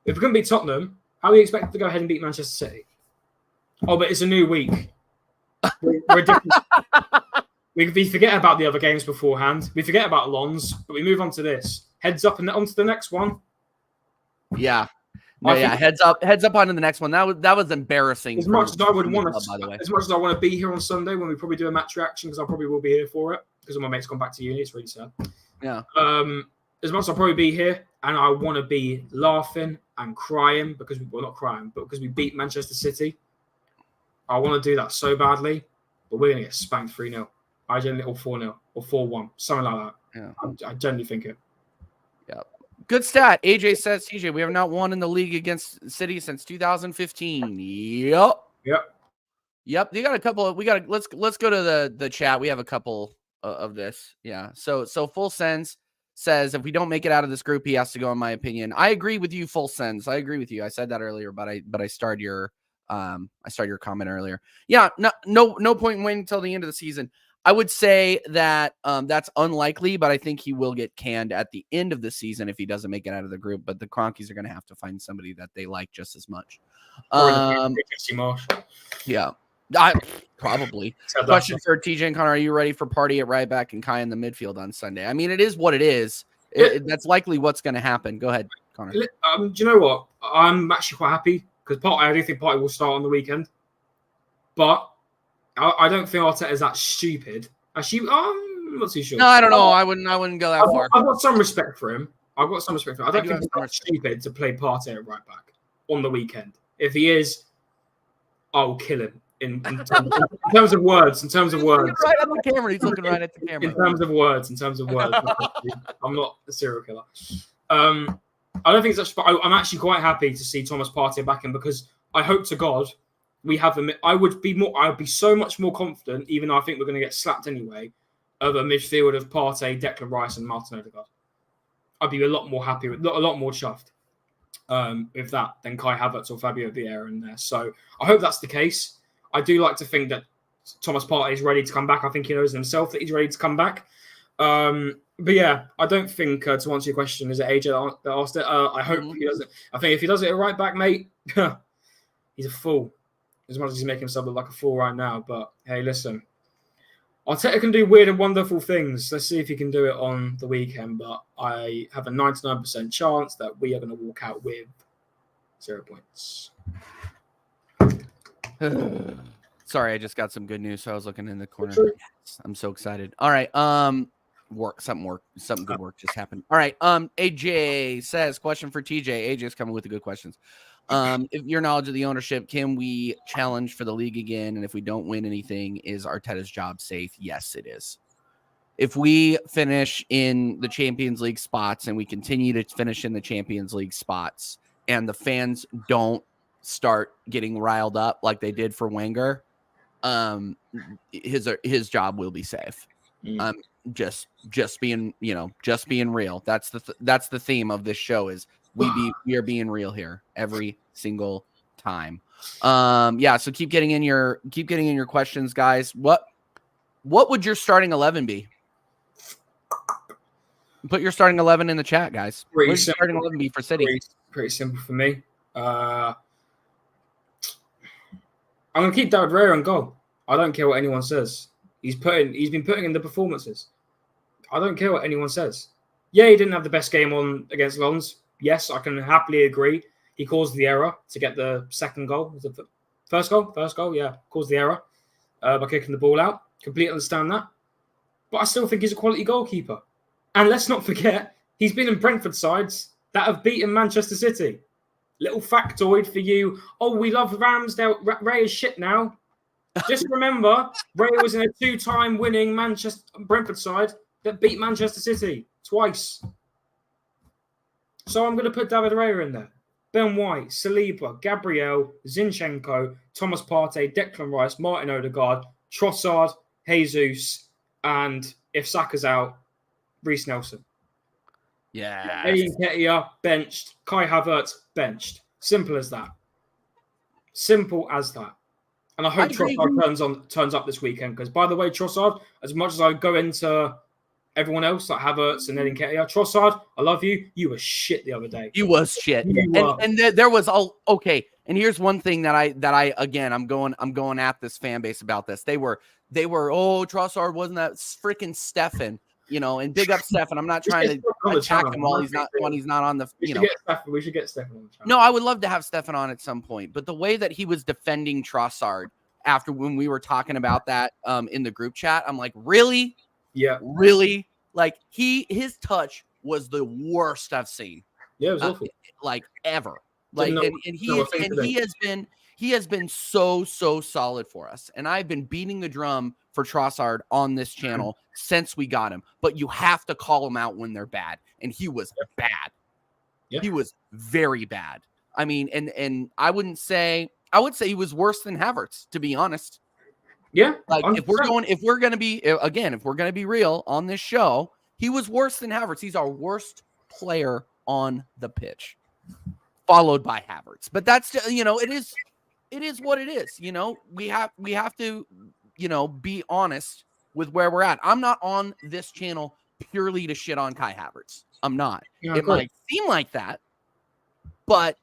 If we couldn't beat Tottenham, how are we expected to go ahead and beat Manchester City? Oh, but it's a new week. We're different. We forget about the other games beforehand. We forget about Lons, but we move on to this. Heads up and on to the next one. Yeah. Heads up onto the next one. That was embarrassing. As much as I would want to, as much as I want to be here on Sunday when we probably do a match reaction, because I probably will be here for it because my mate's gone back to uni. It's really sad. Yeah. As much as I'll probably be here and I want to be laughing and crying because not crying, but because we beat Manchester City. I want to do that so badly, but we're gonna get spanked 3-0. I generally or 4-0 or 4-1, something like that. Yeah. I generally think it. Yeah. Good stat. AJ says, TJ, we have not won in the league against City since 2015. Yep. You got a couple of, let's go to the chat. We have a couple of this. Yeah. So Full Sense says if we don't make it out of this group, he has to go, in my opinion. I agree with you, Full Sense. I agree with you. I said that earlier, but I started your comment earlier. Yeah, no point in waiting until the end of the season. I would say that that's unlikely, but I think he will get canned at the end of the season if he doesn't make it out of the group. But the Cronkies are going to have to find somebody that they like just as much. Yeah, probably. Question for TJ and Connor: are you ready for party at right back and Kai in the midfield on Sunday? I mean, it is what it is. That's likely what's going to happen. Go ahead, Connor. Do you know what? I'm actually quite happy because I do think Party will start on the weekend, but I don't think Arteta is that stupid. Actually, I'm not too sure. No, I don't know. I wouldn't go that far. I've got some respect for him. I don't think he's that stupid to play Partey at right back on the weekend. If he is, I'll kill him. In terms of words. In terms of words. Right at the camera. He's looking right at the camera. In terms of words. I'm not a serial killer. I don't think it's actually. I'm actually quite happy to see Thomas Partey back in because I hope to God we have I would be so much more confident, even though I think we're going to get slapped anyway, of a midfield of Partey, Declan Rice, and Martin Odegaard. I'd be a lot more happy with, a lot more chuffed with that than Kai Havertz or Fabio Vieira in there. So I hope that's the case. I do like to think that Thomas Partey is ready to come back. I think he knows himself that he's ready to come back. But yeah, I don't think, to answer your question, is it AJ that asked it? I hope he does it. I think if he does it at right back, mate, he's a fool. As much as he's making himself look like a fool right now. But hey, listen, Arteta can do weird and wonderful things. Let's see if he can do it on the weekend. But I have a 99% chance that we are going to walk out with 0 points. Sorry, I just got some good news. So I was looking in the corner. Yes, I'm so excited. All right. Something good work just happened. All right. AJ says, question for TJ. AJ's coming with the good questions. If your knowledge of the ownership, can we challenge for the league again? And if we don't win anything, is Arteta's job safe? Yes, it is. If we finish in the Champions League spots and we continue to finish in the Champions League spots, and the fans don't start getting riled up like they did for Wenger, his job will be safe. Just being, just being real. That's the theme of this show is we are being real here every single time. Yeah, so keep getting in your questions, guys. What would your starting 11 be? Put your starting 11 in the chat, guys. What would your starting 11 be for City? Pretty simple for me. I'm going to keep David Raya on goal. I don't care what anyone says. He's been putting in the performances. I don't care what anyone says. Yeah, he didn't have the best game on against Lons. Yes, I can happily agree. He caused the error to get the second goal. Was it the first goal? Yeah, caused the error by kicking the ball out. Completely understand that. But I still think he's a quality goalkeeper. And let's not forget, he's been in Brentford sides that have beaten Manchester City. Little factoid for you. Oh, we love Ramsdale. Ray is shit now. Just remember, Ray was in a 2-time winning Brentford side that beat Manchester City twice. So I'm going to put David Raya in there. Ben White, Saliba, Gabriel, Zinchenko, Thomas Partey, Declan Rice, Martin Odegaard, Trossard, Jesus, and if Saka's out, Reece Nelson. Yeah. Eddie Nketiah, benched. Kai Havertz, benched. Simple as that. Simple as that. And I hope Trossard turns up this weekend. Because, by the way, Trossard, as much as I go into everyone else, like Havertz and Eddie Nketiah, Trossard, I love you. You were shit the other day. You was shit. And there was okay. And here's one thing that I again, I'm going at this fan base about this. They were, Trossard wasn't that freaking Stefan. And big up Stefan. I'm not trying to attack him when he's not on the. We should get Stefan on the channel. No, I would love to have Stefan on at some point. But the way that he was defending Trossard after when we were talking about that in the group chat, I'm like, really? Yeah, really? Like his touch was the worst I've seen. Yeah, it was awful. Like ever. Like he has been so solid for us. And I've been beating the drum for Trossard on this channel since we got him. But you have to call them out when they're bad. And he was bad. Yeah. He was very bad. I mean, and I would say he was worse than Havertz, to be honest. Yeah. Like 100%. if we're going to be real on this show, he was worse than Havertz. He's our worst player on the pitch, followed by Havertz. But that's, it is what it is. We have to, be honest with where we're at. I'm not on this channel purely to shit on Kai Havertz. I'm not. Yeah, it might seem like that, but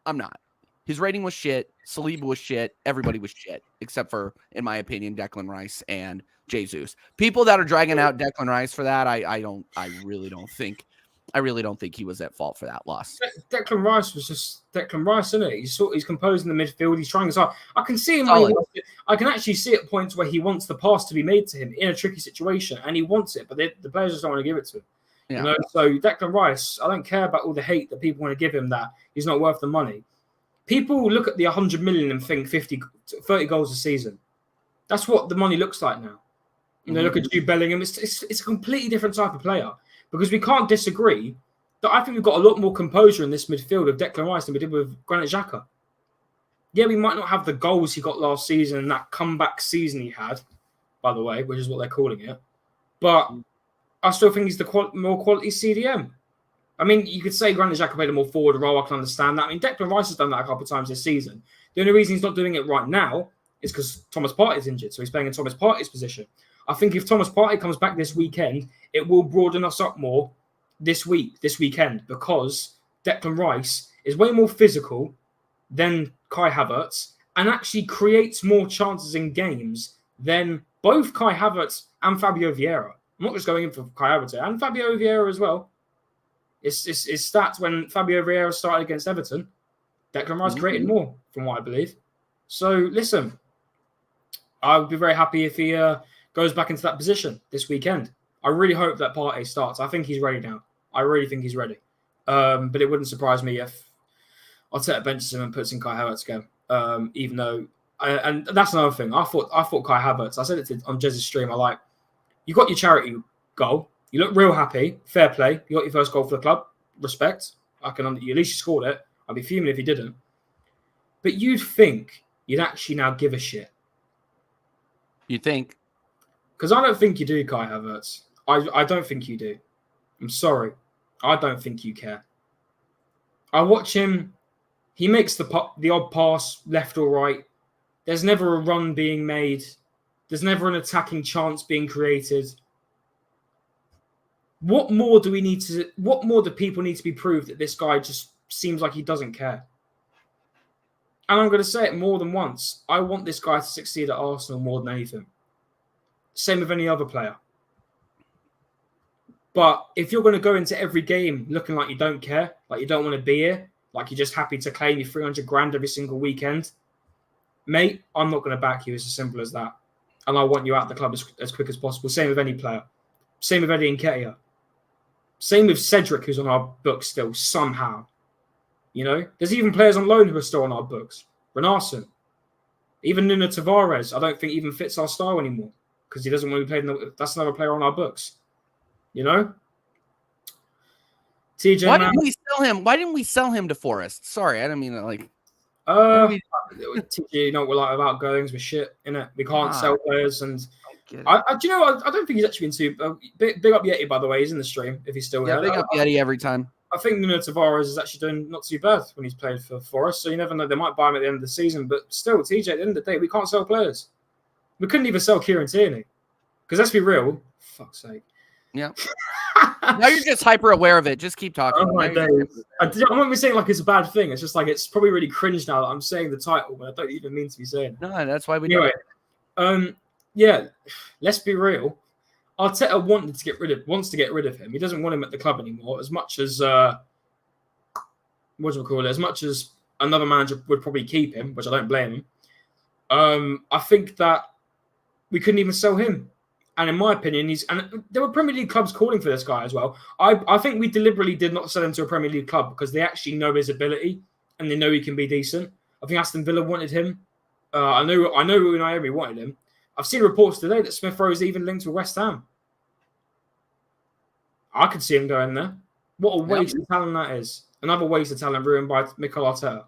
I'm not. His rating was shit. Saliba was shit. Everybody was shit, except for, in my opinion, Declan Rice and Jesus. People that are dragging out Declan Rice for that, I really don't think he was at fault for that loss. Declan Rice was just Declan Rice, isn't it? He's composing the midfield. He's trying as hard. I can see him. I can actually see at points where he wants the pass to be made to him in a tricky situation, and he wants it, but the players just don't want to give it to him. Yeah. So Declan Rice, I don't care about all the hate that people want to give him that he's not worth the money. People look at the 100 million and think 30 goals a season. That's what the money looks like now. They look at Jude Bellingham. It's a completely different type of player. Because we can't disagree that I think we've got a lot more composure in this midfield of Declan Rice than we did with Granit Xhaka. Yeah, we might not have the goals he got last season and that comeback season he had, by the way, which is what they're calling it. But I still think he's the more quality CDM. I mean, you could say Granit Xhaka played a more forward role. I can understand that. I mean, Declan Rice has done that a couple of times this season. The only reason he's not doing it right now is because Thomas Partey's injured, so he's playing in Thomas Partey's position. I think if Thomas Partey comes back this weekend, it will broaden us up more this weekend, because Declan Rice is way more physical than Kai Havertz and actually creates more chances in games than both Kai Havertz and Fabio Vieira. I'm not just going in for Kai Havertz and Fabio Vieira as well. It's stats when Fabio Vieira started against Everton. Declan Rice created more, from what I believe. So, listen, I would be very happy if he goes back into that position this weekend. I really hope that Partey starts. I think he's ready now. I really think he's ready. But it wouldn't surprise me if Arteta benches him and puts in Kai Havertz again. Even though, and that's another thing. I thought Kai Havertz. I said it on Jez's stream. You got your charity goal. You look real happy. Fair play. You got your first goal for the club. Respect. At least you scored it. I'd be fuming if he didn't. But you'd think you'd actually now give a shit. You think? Because I don't think you do, Kai Havertz. I don't think you do. I'm sorry. I don't think you care. I watch him. He makes the odd pass left or right. There's never a run being made. There's never an attacking chance being created. What more do people need to be proved that this guy just seems like he doesn't care? And I'm going to say it more than once. I want this guy to succeed at Arsenal more than anything. Same with any other player. But if you're going to go into every game looking like you don't care, like you don't want to be here, like you're just happy to claim your 300 grand every single weekend, mate, I'm not going to back you. It's as simple as that. And I want you out of the club as quick as possible. Same with any player. Same with Eddie Nketiah. Same with Cedric, who's on our books still, somehow. You know? There's even players on loan who are still on our books. Renarson. Even Nuno Tavares, I don't think even fits our style anymore. Because he doesn't want to be played. That's another player on our books. You know? TJ, Why didn't we sell him? Why didn't we sell him to Forest? Sorry, I didn't mean that. Like, TJ, you know what we're like about goings with shit, innit? We can't sell players, and do you know what? I don't think he's actually been too big up Yeti, by the way. He's in the stream if he's still here. Big up Yeti every time. I think Nuno Tavares is actually doing not too bad when he's played for Forest, so you never know. They might buy him at the end of the season, but still, TJ, at the end of the day, we can't sell players. We couldn't even sell Kieran Tierney. Because let's be real, fuck's sake. Yeah. Now you're just hyper aware of it. Just keep talking. Oh my days. I'm not even saying like it's a bad thing. It's just like it's probably really cringe now that I'm saying the title, but I don't even mean to be saying it. No, that's why we do it. Yeah, let's be real. Arteta wants to get rid of him. He doesn't want him at the club anymore. As much as As much as another manager would probably keep him, which I don't blame him. I think that we couldn't even sell him. And in my opinion, and there were Premier League clubs calling for this guy as well. I think we deliberately did not sell him to a Premier League club because they actually know his ability and they know he can be decent. I think Aston Villa wanted him. I know Unai wanted him. I've seen reports today that Smith Rowe is even linked with West Ham. I could see him going there. What a waste of talent that is. Another waste of talent ruined by Mikel Arteta.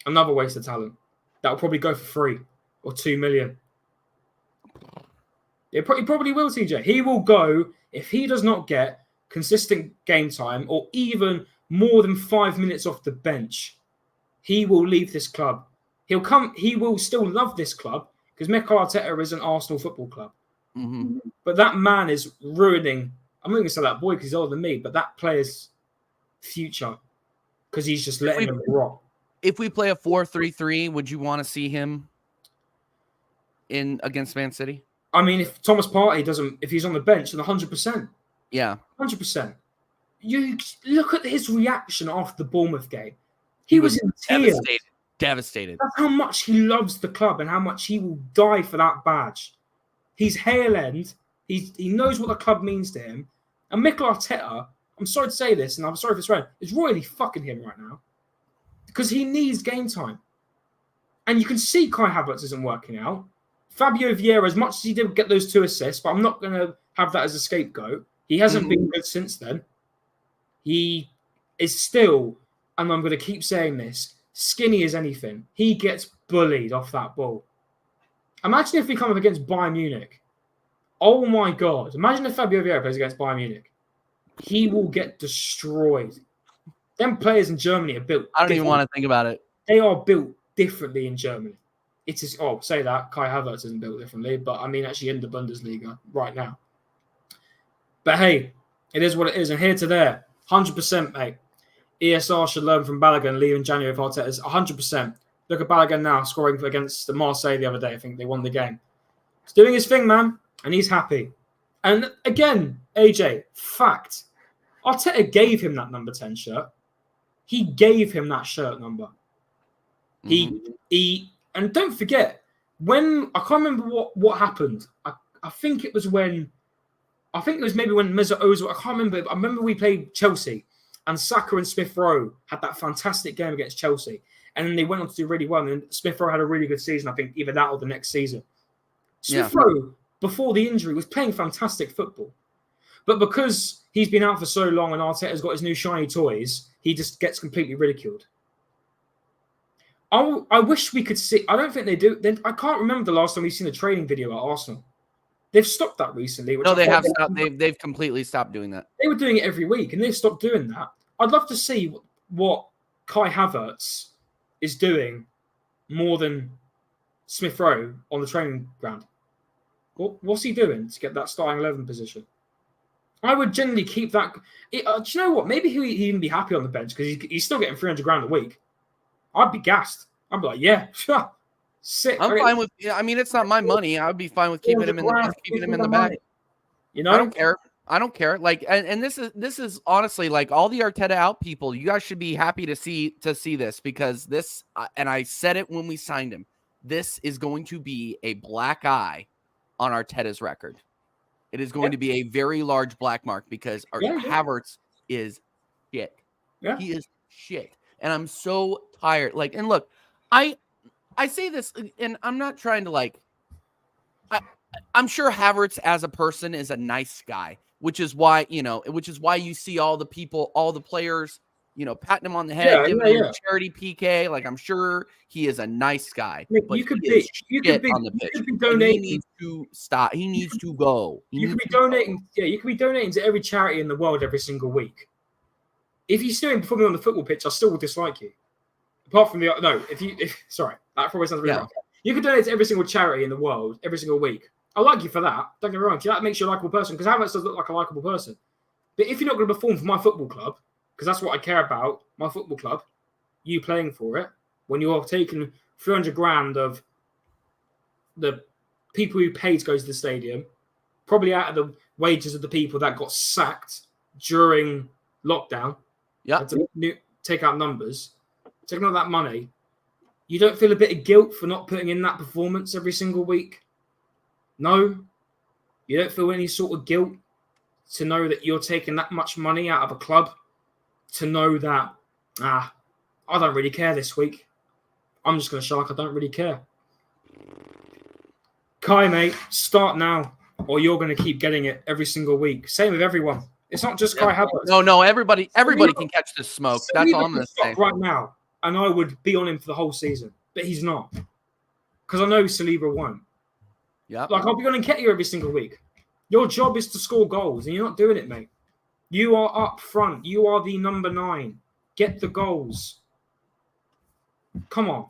Another waste of talent. That will probably go for 3 or 2 million. He probably will, TJ. He will go if he does not get consistent game time or even more than 5 minutes off the bench. He will leave this club. He will still love this club because Mikel Arteta is an Arsenal football club. Mm-hmm. But that man is ruining. I'm not going to say that boy because he's older than me, but that player's future because he's just letting him rot. If we play a 4-3-3, would you want to see him in against Man City? I mean, if Thomas Partey if he's on the bench, then 100%. Yeah. 100%. You look at his reaction after the Bournemouth game. He was in tears. Devastated. That's how much he loves the club and how much he will die for that badge. He's Hale End. He knows what the club means to him. And Mikel Arteta, I'm sorry to say this, and I'm sorry if it's right, is royally fucking him right now. Because he needs game time. And you can see Kai Havertz isn't working out. Fabio Vieira, as much as he did get those 2 assists, but I'm not going to have that as a scapegoat. He hasn't been good since then. He is still, and I'm going to keep saying this, skinny as anything. He gets bullied off that ball. Imagine if we come up against Bayern Munich. Oh my God. Imagine if Fabio Vieira plays against Bayern Munich. He will get destroyed. Them players in Germany are built I don't even want to think about it. They are built differently in Germany. It is, say that, Kai Havertz isn't built differently, but I mean actually in the Bundesliga right now. But hey, it is what it is. And here to there, 100%, mate. ESR should learn from Balogun leaving January for Arteta's 100%. Look at Balogun now scoring against Marseille the other day. I think they won the game. He's doing his thing, man, and he's happy. And again, AJ, fact, Arteta gave him that number 10 shirt. He gave him that shirt number. He and don't forget, when I can't remember what happened. I think it was maybe when Mesut Ozil, I can't remember. I remember we played Chelsea and Saka and Smith Rowe had that fantastic game against Chelsea. And then they went on to do really well. And Smith Rowe had a really good season, I think, either that or the next season. Smith Rowe, before the injury, was playing fantastic football. But because he's been out for so long and Arteta's got his new shiny toys, he just gets completely ridiculed. I wish we could see. I don't think they do. I can't remember the last time we've seen a training video at Arsenal. They've stopped that recently. No, they have stopped. They've completely stopped doing that. They were doing it every week, and they've stopped doing that. I'd love to see what Kai Havertz is doing more than Smith Rowe on the training ground. What's he doing to get that starting 11 position? I would generally keep that. Do you know what? Maybe he'd even be happy on the bench because he's still getting 300 grand a week. I'd be gassed. I'd be like, yeah, sick. I'm fine with. I mean, it's not my money. I would be fine with keeping him in the back. You know, I don't care. Like, and this is honestly like all the Arteta out people. You guys should be happy to see this because this. And I said it when we signed him. This is going to be a black eye on Arteta's record. It is going to be a very large black mark because Havertz is shit. Yeah. He is shit. And I'm so tired. Like, and look, I say this, and I'm not trying to like. I'm sure Havertz as a person is a nice guy, which is why you see all the people, all the players, patting him on the head, giving him a charity PK. Like, I'm sure he is a nice guy. But you could be donating. He needs to stop. He needs to go. You could be donating. Yeah, you could be donating to every charity in the world every single week. If you're still performing on the football pitch, I still will dislike you. Apart from sorry, that probably sounds really wrong. You could donate to every single charity in the world every single week. I like you for that. Don't get me wrong. That makes you a likable person because Havertz does look like a likable person. But if you're not going to perform for my football club, because that's what I care about, my football club, you playing for it, when you're taking 300 grand of the people who paid to go to the stadium, probably out of the wages of the people that got sacked during lockdown, to take out numbers, taking all that money, you don't feel a bit of guilt for not putting in that performance every single week? No? You don't feel any sort of guilt to know that you're taking that much money out of a club to know that, I don't really care this week. I'm just going to show like I don't really care. Kai, mate, start now or you're going to keep getting it every single week. Same with everyone. It's not just Kai Havertz. No, everybody can catch the smoke. That's all I'm going to say. Right now, and I would be on him for the whole season, but he's not. Because I know Saliba won't. Yeah. Like, I'll be on Nketiah every single week. Your job is to score goals, and you're not doing it, mate. You are up front. You are the number 9. Get the goals. Come on.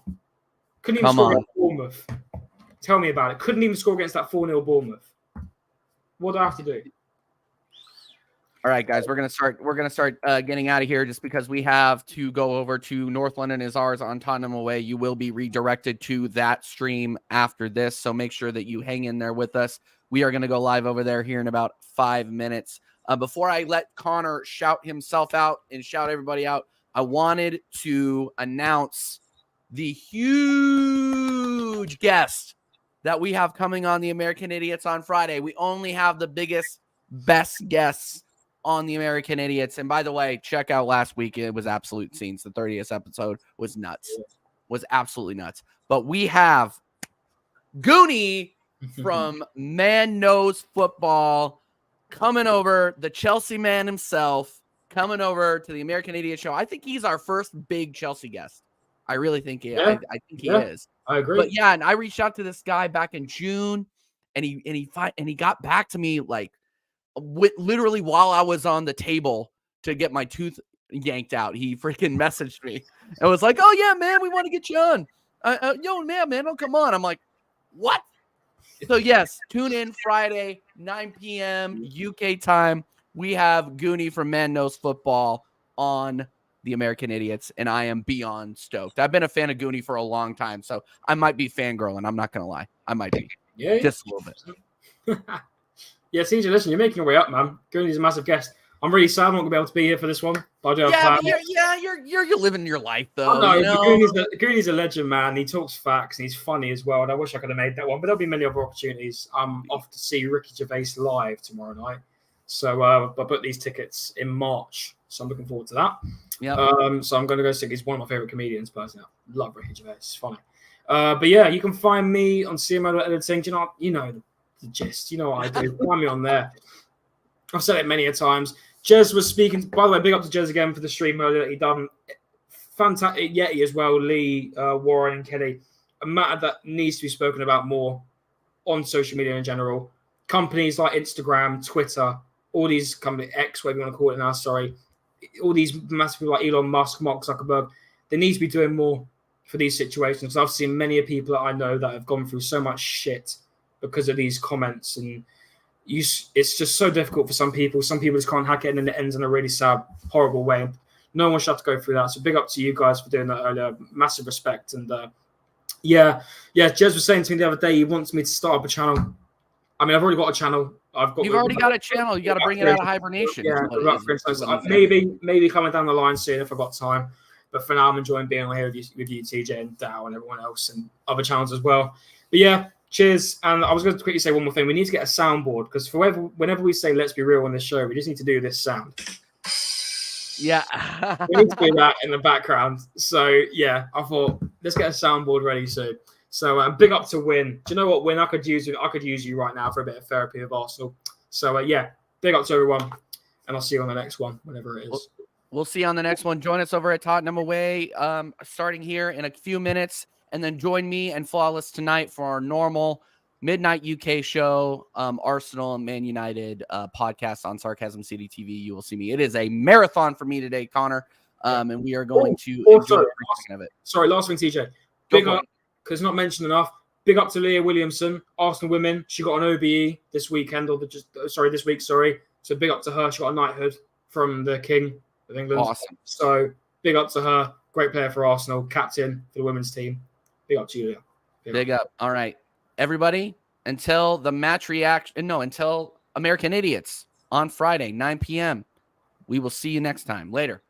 Couldn't even score against Bournemouth. Tell me about it. Couldn't even score against that 4-0 Bournemouth. What do I have to do? All right, guys, we're gonna start getting out of here just because we have to go over to North London is ours on Tottenham away. You will be redirected to that stream after this, so make sure that you hang in there with us. We are going to go live over there here in about 5 minutes. Before I let Connor shout himself out and shout everybody out, I wanted to announce the huge guest that we have coming on the American Idiots on Friday. We only have the biggest, best guests on the American Idiots. And by the way, check out last week. It was absolute scenes. The 30th episode was nuts. Was absolutely nuts. But we have Goonie from Man Knows Football coming over, the Chelsea man himself, coming over to the American Idiot Show. I think he's our first big Chelsea guest. I really think I think he is. I agree. But yeah, and I reached out to this guy back in June, and he got back to me like literally while I was on the table to get my tooth yanked out. He freaking messaged me and was like, "Oh yeah, man, we want to get you on. Yo, man, don't come on." I'm like, "What?" So yes, tune in Friday, 9 p.m. UK time. We have Goonie from Man Knows Football on the American Idiots, and I am beyond stoked. I've been a fan of Goonie for a long time, so I might be fangirling. I'm not going to lie. I might be. Yeah. Just a little bit. Yeah, CJ, listen, you're making your way up, man. Goonie's a massive guest. I'm really sad I'm not going to be able to be here for this one. But I do have plans. You're living your life, though. Oh, no, Goonie's a legend, man. He talks facts, and he's funny as well, and I wish I could have made that one, but there'll be many other opportunities. I'm off to see Ricky Gervais live tomorrow night. So I put these tickets in March, so I'm looking forward to that. Yeah. So I'm going to go see. He's one of my favorite comedians, personally. I love Ricky Gervais. It's funny. But yeah, you can find me on CMO Editing. You know the gist. You know what I do. Find me on there. I've said it many a times. Jez was speaking. By the way, big up to Jez again for the stream earlier that he done. Fantastic Yeti as well. Lee, Warren, and Kelly. A matter that needs to be spoken about more on social media in general. Companies like Instagram, Twitter, all these companies, X, whatever you want to call it now. Sorry, all these massive people like Elon Musk, Mark Zuckerberg. They need to be doing more for these situations. I've seen many people that I know that have gone through so much shit because of these comments, and it's just so difficult for some people. Some people just can't hack it, and then it ends in a really sad, horrible way. No one should have to go through that. So big up to you guys for doing that earlier. Massive respect. And yeah. Jez was saying to me the other day he wants me to start up a channel. I mean, I've already got a channel. You've already got a channel. You got to bring it out of hibernation. Yeah, maybe coming down the line soon if I've got time. But for now, I'm enjoying being on here with you, TJ, and Dow, and everyone else, and other channels as well. But yeah, cheers. And I was going to quickly say one more thing. We need to get a soundboard because whenever we say "Let's be real" on this show, we just need to do this sound. Yeah, we need to do that in the background. So yeah, I thought let's get a soundboard ready soon. So big up to Win. Do you know what, Win? I could use you right now for a bit of therapy of Arsenal. So yeah, big up to everyone, and I'll see you on the next one, whenever it is. We'll see you on the next one. Join us over at Tottenham Away, starting here in a few minutes, and then join me and Flawless tonight for our normal midnight UK show, Arsenal and Man United podcast on Sarcasm City TV. You will see me. It is a marathon for me today, Connor, and we are going to enjoy every second of it. Sorry, last thing, TJ. Big up, because not mentioned enough. Big up to Leah Williamson, Arsenal women. She got an OBE this weekend, this week. So big up to her. She got a knighthood from the King of England. Awesome. So big up to her. Great player for Arsenal, captain for the women's team. Big up to you, Leah. Big up. All right, everybody. Until the match reaction. No, until American Idiots on Friday, 9 p.m. We will see you next time. Later.